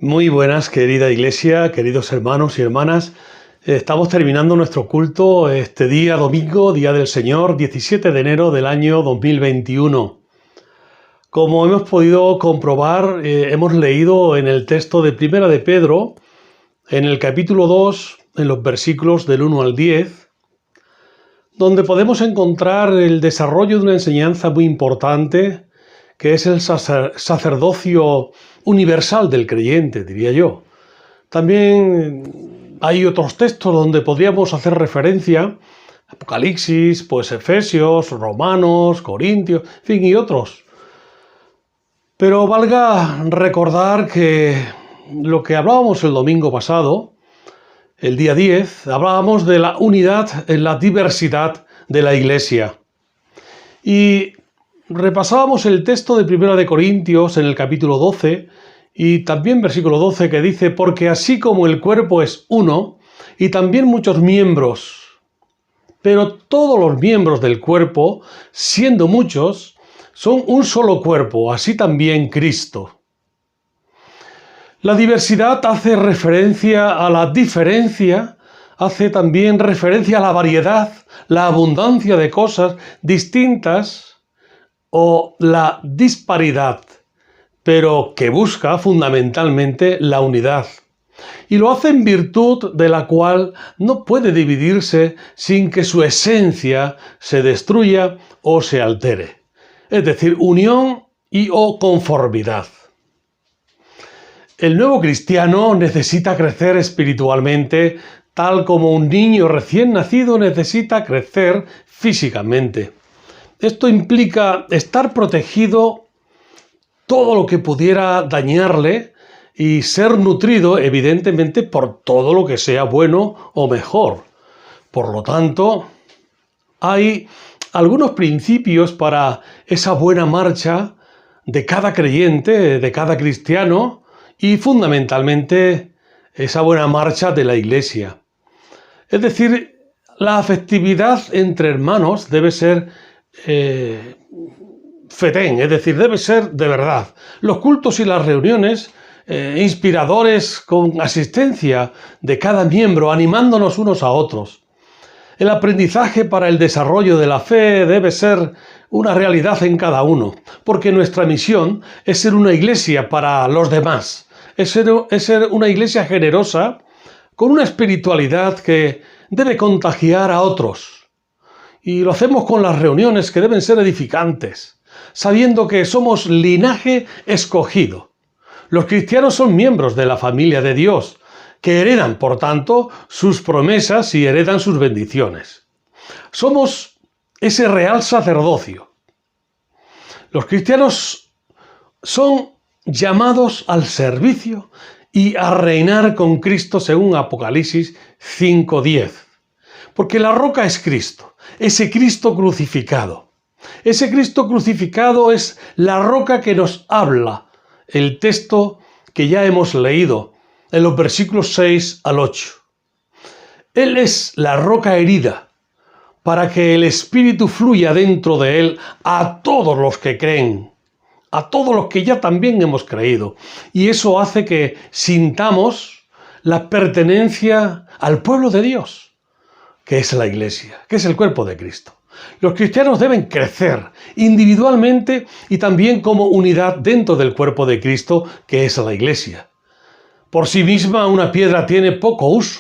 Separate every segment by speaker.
Speaker 1: Muy buenas, querida iglesia, queridos hermanos y hermanas. Estamos terminando nuestro culto este día domingo, Día del Señor, 17 de enero del año 2021. Como hemos podido comprobar, hemos leído en el texto de Primera de Pedro, en el capítulo 2, en los versículos del 1 al 10, donde podemos encontrar el desarrollo de una enseñanza muy importante, que es el sacerdocio universal del creyente, diría yo. También hay otros textos donde podríamos hacer referencia, Apocalipsis, pues Efesios, Romanos, Corintios, en fin, y otros. Pero valga recordar que lo que hablábamos el domingo pasado, el día 10, hablábamos de la unidad en la diversidad de la Iglesia. Y repasábamos el texto de 1 de Corintios en el capítulo 12 y también versículo 12 que dice: porque así como el cuerpo es uno y también muchos miembros, pero todos los miembros del cuerpo, siendo muchos, son un solo cuerpo, así también Cristo. La diversidad hace referencia a la diferencia, hace también referencia a la variedad, la abundancia de cosas distintas, o la disparidad, pero que busca fundamentalmente la unidad. Y lo hace en virtud de la cual no puede dividirse sin que su esencia se destruya o se altere. Es decir, unión y o conformidad. El nuevo cristiano necesita crecer espiritualmente, tal como un niño recién nacido necesita crecer físicamente. Esto implica estar protegido todo lo que pudiera dañarle y ser nutrido, evidentemente, por todo lo que sea bueno o mejor. Por lo tanto, hay algunos principios para esa buena marcha de cada creyente, de cada cristiano, y fundamentalmente esa buena marcha de la Iglesia. Es decir, la afectividad entre hermanos debe ser fetén, es decir, debe ser de verdad. Los cultos y las reuniones inspiradores con asistencia de cada miembro, animándonos unos a otros. El aprendizaje para el desarrollo de la fe debe ser una realidad en cada uno, porque nuestra misión es ser una iglesia para los demás, es ser una iglesia generosa, con una espiritualidad que debe contagiar a otros. Y lo hacemos con las reuniones que deben ser edificantes, sabiendo que somos linaje escogido. Los cristianos son miembros de la familia de Dios, que heredan, por tanto, sus promesas y heredan sus bendiciones. Somos ese real sacerdocio. Los cristianos son llamados al servicio y a reinar con Cristo según Apocalipsis 5:10. Porque la roca es Cristo, ese Cristo crucificado. Ese Cristo crucificado es la roca que nos habla, el texto que ya hemos leído en los versículos 6 al 8. Él es la roca herida para que el Espíritu fluya dentro de él a todos los que creen, a todos los que ya también hemos creído. Y eso hace que sintamos la pertenencia al pueblo de Dios, que es la Iglesia, que es el cuerpo de Cristo. Los cristianos deben crecer individualmente y también como unidad dentro del cuerpo de Cristo, que es la Iglesia. Por sí misma una piedra tiene poco uso,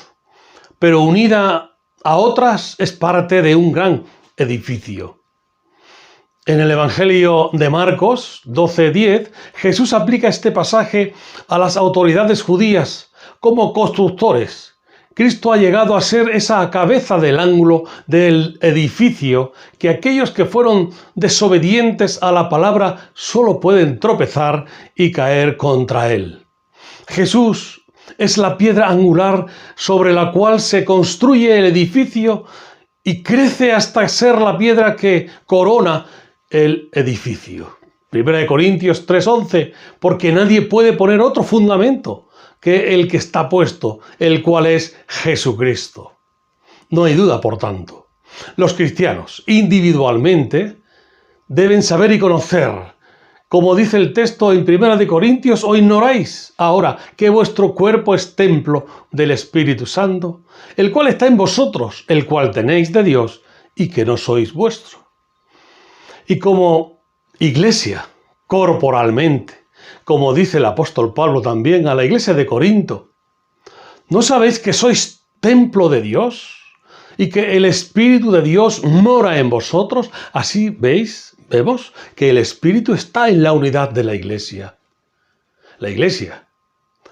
Speaker 1: pero unida a otras es parte de un gran edificio. En el Evangelio de Marcos 12:10, Jesús aplica este pasaje a las autoridades judías como constructores. Cristo ha llegado a ser esa cabeza del ángulo del edificio que aquellos que fueron desobedientes a la palabra solo pueden tropezar y caer contra él. Jesús es la piedra angular sobre la cual se construye el edificio y crece hasta ser la piedra que corona el edificio. 1 Corintios 3:11, porque nadie puede poner otro fundamento que el que está puesto, el cual es Jesucristo. No hay duda, por tanto. Los cristianos, individualmente, deben saber y conocer Como dice el texto en 1 Corintios, ¿o ignoráis ahora que vuestro cuerpo es templo del Espíritu Santo, el cual está en vosotros, el cual tenéis de Dios y que no sois vuestro? Y como iglesia, corporalmente, como dice el apóstol Pablo también a la iglesia de Corinto, ¿no sabéis que sois templo de Dios y que el Espíritu de Dios mora en vosotros? Así vemos que el Espíritu está en la unidad de la iglesia. La iglesia,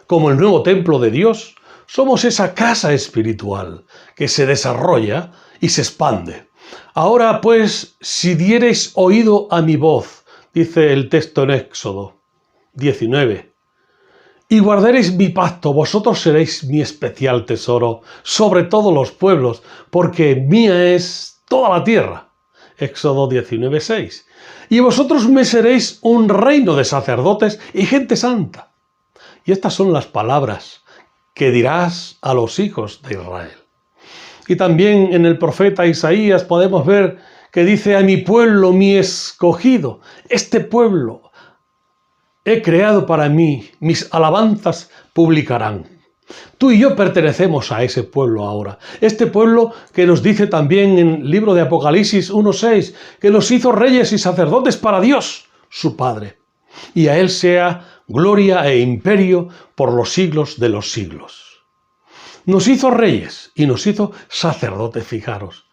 Speaker 1: como el nuevo templo de Dios, somos esa casa espiritual que se desarrolla y se expande. Ahora pues, si diereis oído a mi voz, dice el texto en Éxodo 19, y guardaréis mi pacto, vosotros seréis mi especial tesoro sobre todos los pueblos, porque mía es toda la tierra. Éxodo 19:6. Y vosotros me seréis un reino de sacerdotes y gente santa. Y estas son las palabras que dirás a los hijos de Israel. Y también en el profeta Isaías podemos ver que dice: a mi pueblo, mi escogido, este pueblo he creado para mí, mis alabanzas publicarán. Tú y yo pertenecemos a ese pueblo ahora. Este pueblo que nos dice también en el libro de Apocalipsis 1:6, que nos hizo reyes y sacerdotes para Dios, su Padre. Y a Él sea gloria e imperio por los siglos de los siglos. Nos hizo reyes y nos hizo sacerdotes, fijaros.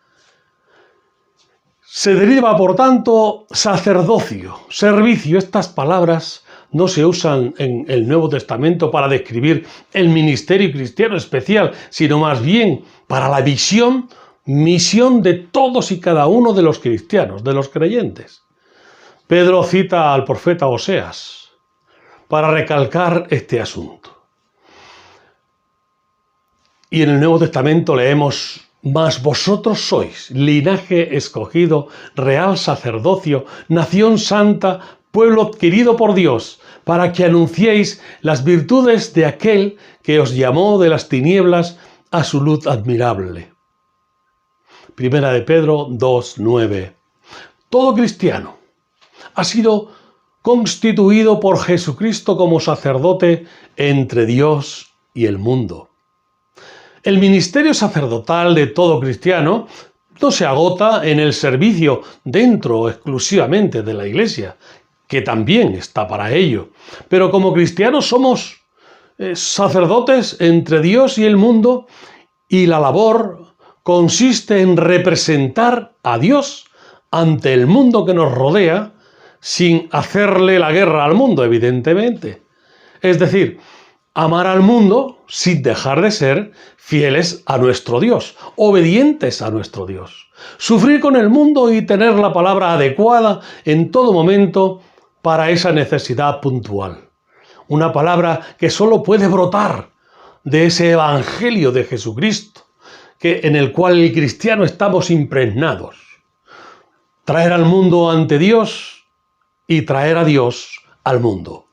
Speaker 1: Se deriva, por tanto, sacerdocio, servicio. Estas palabras no se usan en el Nuevo Testamento para describir el ministerio cristiano especial, sino más bien para la misión de todos y cada uno de los cristianos, de los creyentes. Pedro cita al profeta Oseas para recalcar este asunto. Y en el Nuevo Testamento leemos: mas vosotros sois linaje escogido, real sacerdocio, nación santa, pueblo adquirido por Dios, para que anunciéis las virtudes de aquel que os llamó de las tinieblas a su luz admirable. Primera de Pedro 2:9. Todo cristiano ha sido constituido por Jesucristo como sacerdote entre Dios y el mundo. El ministerio sacerdotal de todo cristiano no se agota en el servicio dentro exclusivamente de la iglesia, que también está para ello. Pero como cristianos somos sacerdotes entre Dios y el mundo, y la labor consiste en representar a Dios ante el mundo que nos rodea, sin hacerle la guerra al mundo, evidentemente. Es decir, amar al mundo sin dejar de ser fieles a nuestro Dios, obedientes a nuestro Dios. Sufrir con el mundo y tener la palabra adecuada en todo momento para esa necesidad puntual. Una palabra que solo puede brotar de ese evangelio de Jesucristo, en el cual el cristiano estamos impregnados. Traer al mundo ante Dios y traer a Dios al mundo.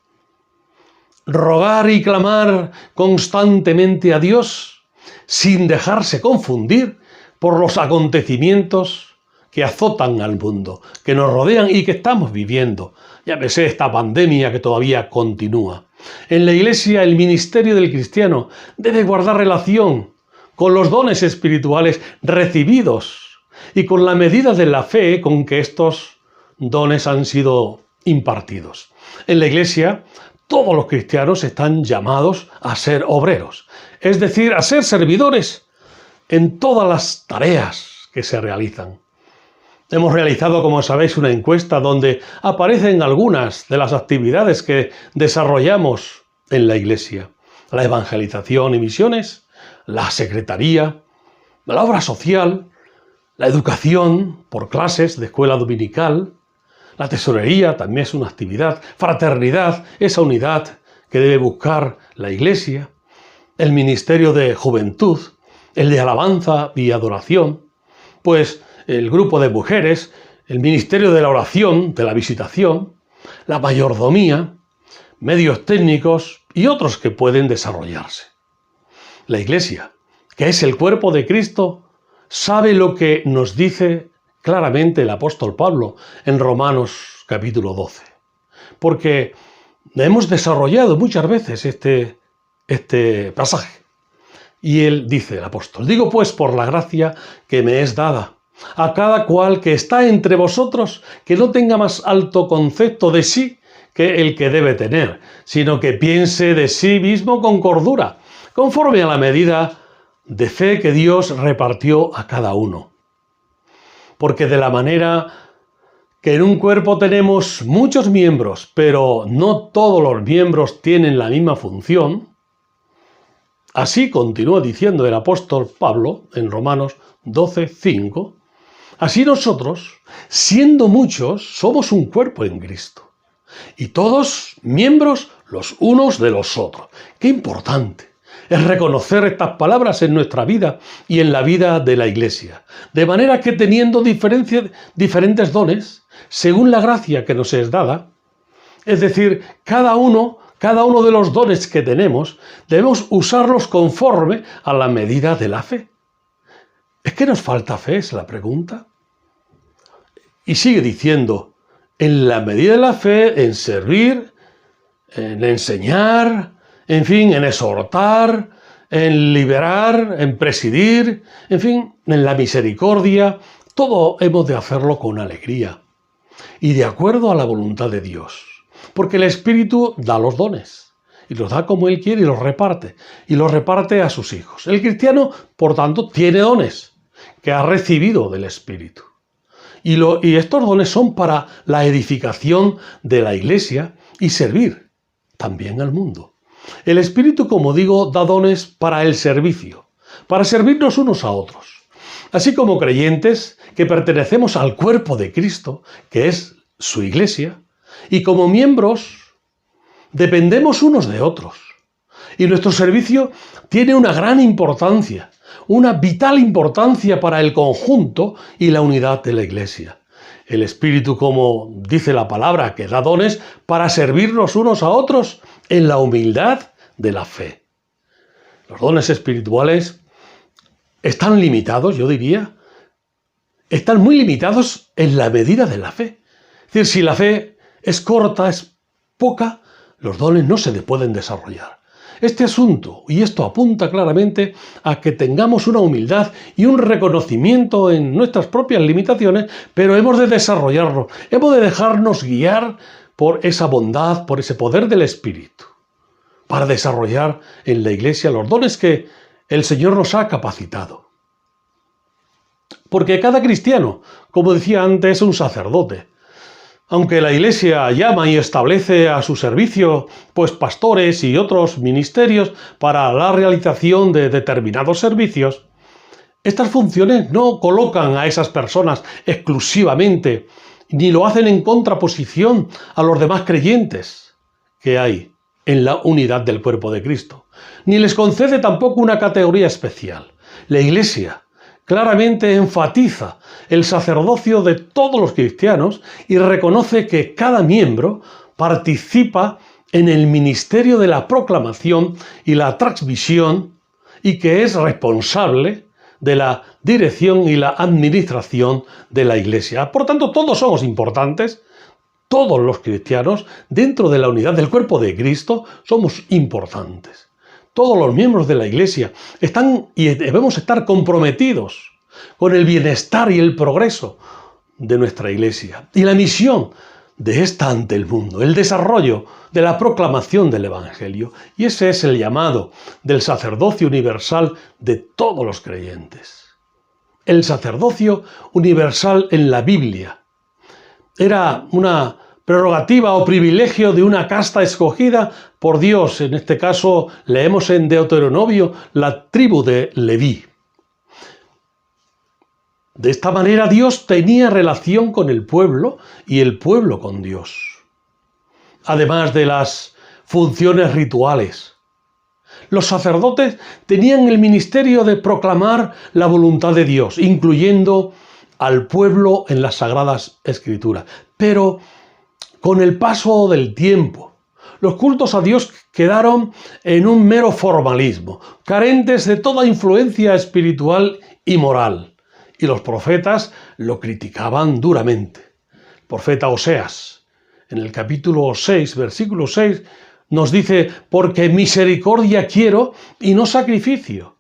Speaker 1: Rogar y clamar constantemente a Dios sin dejarse confundir por los acontecimientos que azotan al mundo, que nos rodean y que estamos viviendo. Llámese esta pandemia que todavía continúa. En la Iglesia, el ministerio del cristiano debe guardar relación con los dones espirituales recibidos y con la medida de la fe con que estos dones han sido impartidos. En la Iglesia, todos los cristianos están llamados a ser obreros, es decir, a ser servidores en todas las tareas que se realizan. Hemos realizado, como sabéis, una encuesta donde aparecen algunas de las actividades que desarrollamos en la Iglesia: la evangelización y misiones, la secretaría, la obra social, la educación por clases de escuela dominical, la tesorería también es una actividad, fraternidad, esa unidad que debe buscar la Iglesia, el ministerio de juventud, el de alabanza y adoración, pues el grupo de mujeres, el ministerio de la oración, de la visitación, la mayordomía, medios técnicos y otros que pueden desarrollarse. La Iglesia, que es el cuerpo de Cristo, sabe lo que nos dice claramente el apóstol Pablo en Romanos capítulo 12. porque hemos desarrollado muchas veces este pasaje. Y él dice, el apóstol, digo pues por la gracia que me es dada, a cada cual que está entre vosotros, que no tenga más alto concepto de sí que el que debe tener, sino que piense de sí mismo con cordura, conforme a la medida de fe que Dios repartió a cada uno. Porque de la manera que en un cuerpo tenemos muchos miembros, pero no todos los miembros tienen la misma función, así continúa diciendo el apóstol Pablo en Romanos 12:5, así nosotros, siendo muchos, somos un cuerpo en Cristo, y todos miembros los unos de los otros. ¡Qué importante es reconocer estas palabras en nuestra vida y en la vida de la Iglesia! De manera que teniendo diferentes dones, según la gracia que nos es dada, es decir, cada uno de los dones que tenemos, debemos usarlos conforme a la medida de la fe. ¿Es que nos falta fe? Es la pregunta. Y sigue diciendo, en la medida de la fe, en servir, en enseñar, en fin, en exhortar, en liberar, en presidir, en fin, en la misericordia. Todo hemos de hacerlo con alegría y de acuerdo a la voluntad de Dios. Porque el Espíritu da los dones y los da como Él quiere y los reparte a sus hijos. El cristiano, por tanto, tiene dones que ha recibido del Espíritu. Y estos dones son para la edificación de la Iglesia y servir también al mundo. El Espíritu, como digo, da dones para el servicio, para servirnos unos a otros. Así como creyentes que pertenecemos al cuerpo de Cristo, que es su Iglesia, y como miembros dependemos unos de otros. Y nuestro servicio tiene una gran importancia, una vital importancia para el conjunto y la unidad de la Iglesia. El Espíritu, como dice la palabra, que da dones para servirnos unos a otros en la humildad de la fe. Los dones espirituales están limitados, yo diría, están muy limitados en la medida de la fe. Es decir, si la fe es corta, es poca, los dones no se pueden desarrollar. Este asunto, y esto apunta claramente a que tengamos una humildad y un reconocimiento en nuestras propias limitaciones, pero hemos de desarrollarlo, hemos de dejarnos guiar por esa bondad, por ese poder del Espíritu, para desarrollar en la Iglesia los dones que el Señor nos ha capacitado. Porque cada cristiano, como decía antes, es un sacerdote. Aunque la Iglesia llama y establece a su servicio, pues pastores y otros ministerios para la realización de determinados servicios, estas funciones no colocan a esas personas exclusivamente, ni lo hacen en contraposición a los demás creyentes que hay en la unidad del cuerpo de Cristo, ni les concede tampoco una categoría especial. La Iglesia claramente enfatiza el sacerdocio de todos los cristianos y reconoce que cada miembro participa en el ministerio de la proclamación y la transmisión y que es responsable de la dirección y la administración de la Iglesia. Por tanto, todos somos importantes, todos los cristianos, dentro de la unidad del cuerpo de Cristo, somos importantes. Todos los miembros de la Iglesia están y debemos estar comprometidos con el bienestar y el progreso de nuestra Iglesia y la misión de esta ante el mundo, el desarrollo de la proclamación del Evangelio. Y ese es el llamado del sacerdocio universal de todos los creyentes. El sacerdocio universal en la Biblia era una prerrogativa o privilegio de una casta escogida por Dios. En este caso leemos en Deuteronomio la tribu de Leví. De esta manera Dios tenía relación con el pueblo y el pueblo con Dios. Además de las funciones rituales, los sacerdotes tenían el ministerio de proclamar la voluntad de Dios, incluyendo al pueblo en las Sagradas Escrituras. Pero con el paso del tiempo, los cultos a Dios quedaron en un mero formalismo, carentes de toda influencia espiritual y moral. Y los profetas lo criticaban duramente. El profeta Oseas, en el capítulo 6, versículo 6, nos dice, porque misericordia quiero y no sacrificio,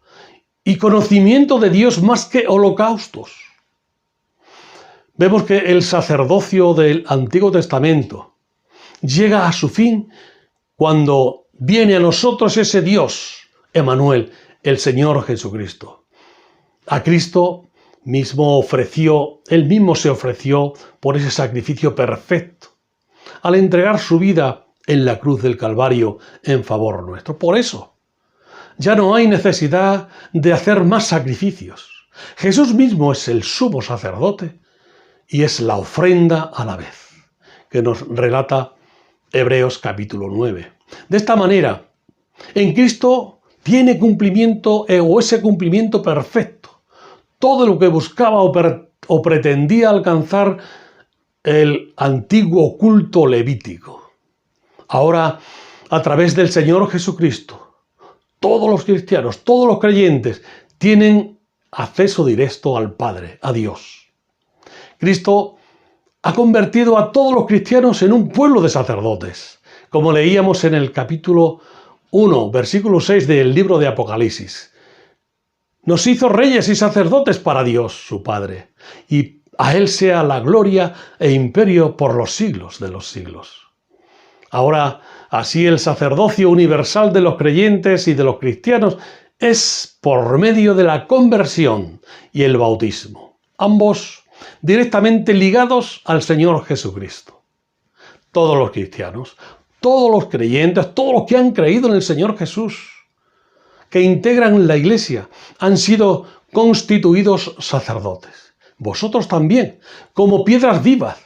Speaker 1: y conocimiento de Dios más que holocaustos. Vemos que el sacerdocio del Antiguo Testamento llega a su fin cuando viene a nosotros ese Dios, Emmanuel, el Señor Jesucristo. A Cristo mismo Él mismo se ofreció por ese sacrificio perfecto, al entregar su vida en la cruz del Calvario en favor nuestro. Por eso, ya no hay necesidad de hacer más sacrificios. Jesús mismo es el sumo sacerdote y es la ofrenda a la vez, que nos relata Hebreos capítulo 9. De esta manera, en Cristo tiene cumplimiento o ese cumplimiento perfecto todo lo que buscaba o pretendía alcanzar el antiguo culto levítico. Ahora, a través del Señor Jesucristo, todos los cristianos, todos los creyentes, tienen acceso directo al Padre, a Dios. Cristo ha convertido a todos los cristianos en un pueblo de sacerdotes, como leíamos en el capítulo 1, versículo 6 del libro de Apocalipsis. Nos hizo reyes y sacerdotes para Dios, su Padre, y a Él sea la gloria e imperio por los siglos de los siglos. Ahora, así el sacerdocio universal de los creyentes y de los cristianos es por medio de la conversión y el bautismo, ambos directamente ligados al Señor Jesucristo. Todos los cristianos, todos los creyentes, todos los que han creído en el Señor Jesús, que integran la Iglesia, han sido constituidos sacerdotes. Vosotros también, como piedras vivas,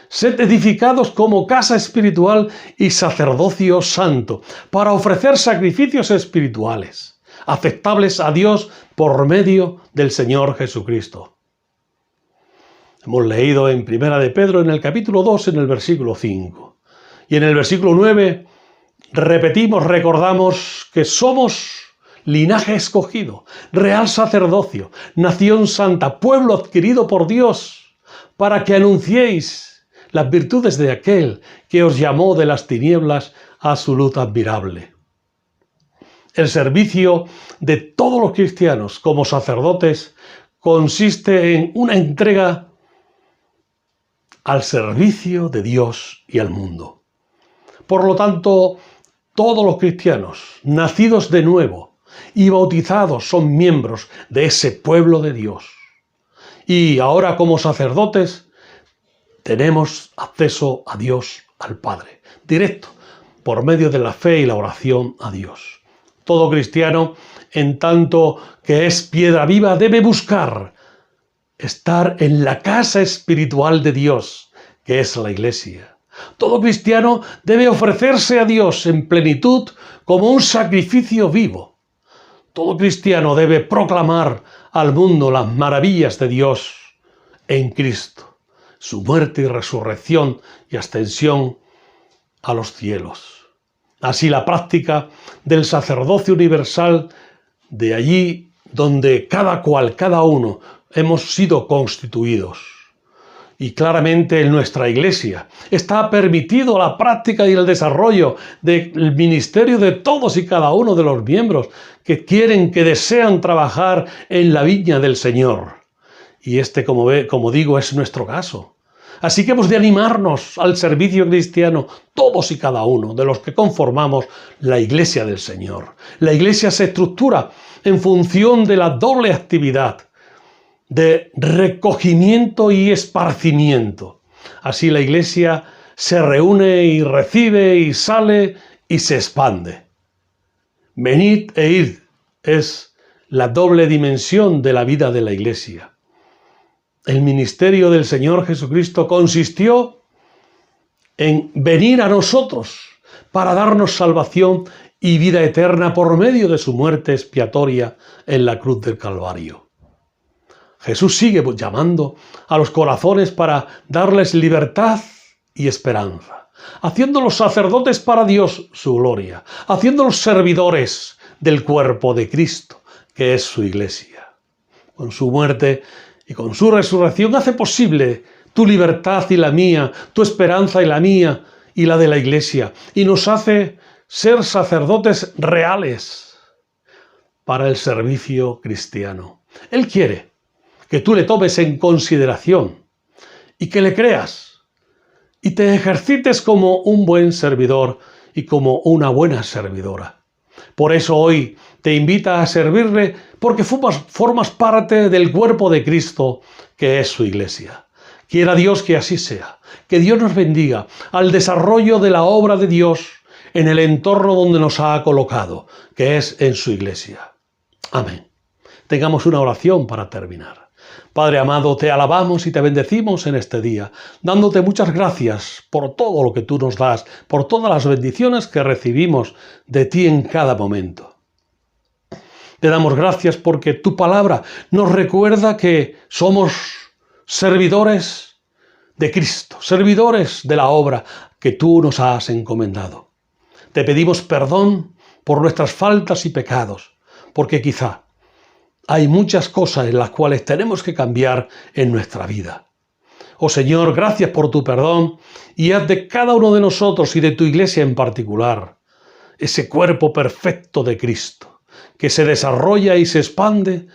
Speaker 1: sed edificados como casa espiritual y sacerdocio santo, para ofrecer sacrificios espirituales, aceptables a Dios por medio del Señor Jesucristo. Hemos leído en Primera de Pedro, en el capítulo 2, en el versículo 5. Y en el versículo 9, recordamos que somos linaje escogido, real sacerdocio, nación santa, pueblo adquirido por Dios, para que anunciéis las virtudes de aquel que os llamó de las tinieblas a su luz admirable. El servicio de todos los cristianos como sacerdotes consiste en una entrega al servicio de Dios y al mundo. Por lo tanto, todos los cristianos, nacidos de nuevo y bautizados, son miembros de ese pueblo de Dios. Y ahora, como sacerdotes, tenemos acceso a Dios, al Padre, directo, por medio de la fe y la oración a Dios. Todo cristiano, en tanto que es piedra viva, debe buscar estar en la casa espiritual de Dios, que es la Iglesia. Todo cristiano debe ofrecerse a Dios en plenitud como un sacrificio vivo. Todo cristiano debe proclamar al mundo las maravillas de Dios en Cristo, su muerte y resurrección y ascensión a los cielos. Así la práctica del sacerdocio universal, de allí donde cada uno, hemos sido constituidos. Y claramente en nuestra Iglesia está permitido la práctica y el desarrollo del ministerio de todos y cada uno de los miembros que desean trabajar en la viña del Señor. Y como digo, es nuestro caso. Así que hemos de animarnos al servicio cristiano, todos y cada uno de los que conformamos la Iglesia del Señor. La Iglesia se estructura en función de la doble actividad de recogimiento y esparcimiento. Así la Iglesia se reúne y recibe y sale y se expande. Venid e id es la doble dimensión de la vida de la Iglesia. El ministerio del Señor Jesucristo consistió en venir a nosotros para darnos salvación y vida eterna por medio de su muerte expiatoria en la cruz del Calvario. Jesús sigue llamando a los corazones para darles libertad y esperanza, haciéndolos sacerdotes para Dios, su gloria, haciéndolos servidores del cuerpo de Cristo, que es su Iglesia. Con su muerte y con su resurrección hace posible tu libertad y la mía, tu esperanza y la mía y la de la Iglesia, y nos hace ser sacerdotes reales para el servicio cristiano. Él quiere que tú le tomes en consideración y que le creas y te ejercites como un buen servidor y como una buena servidora. Por eso hoy te invita a servirle porque formas parte del cuerpo de Cristo, que es su Iglesia. Quiera Dios que así sea, que Dios nos bendiga al desarrollo de la obra de Dios en el entorno donde nos ha colocado, que es en su Iglesia. Amén. Tengamos una oración para terminar. Padre amado, te alabamos y te bendecimos en este día, dándote muchas gracias por todo lo que tú nos das, por todas las bendiciones que recibimos de ti en cada momento. Te damos gracias porque tu palabra nos recuerda que somos servidores de Cristo, servidores de la obra que tú nos has encomendado. Te pedimos perdón por nuestras faltas y pecados, porque quizá hay muchas cosas en las cuales tenemos que cambiar en nuestra vida. Oh Señor, gracias por tu perdón y haz de cada uno de nosotros y de tu Iglesia en particular ese cuerpo perfecto de Cristo, que se desarrolla y se expande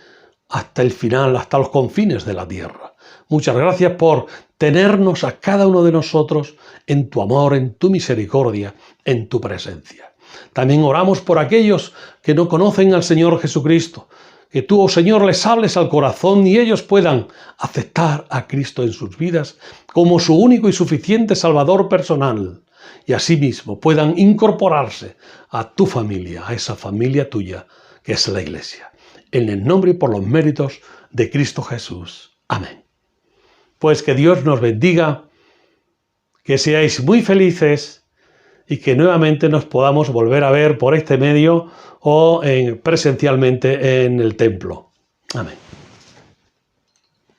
Speaker 1: hasta el final, hasta los confines de la tierra. Muchas gracias por tenernos a cada uno de nosotros en tu amor, en tu misericordia, en tu presencia. También oramos por aquellos que no conocen al Señor Jesucristo, que tú, oh Señor, les hables al corazón y ellos puedan aceptar a Cristo en sus vidas como su único y suficiente Salvador personal y asimismo puedan incorporarse a tu familia, a esa familia tuya que es la Iglesia. En el nombre y por los méritos de Cristo Jesús. Amén. Pues que Dios nos bendiga, que seáis muy felices y que nuevamente nos podamos volver a ver por este medio o presencialmente en el templo. Amén.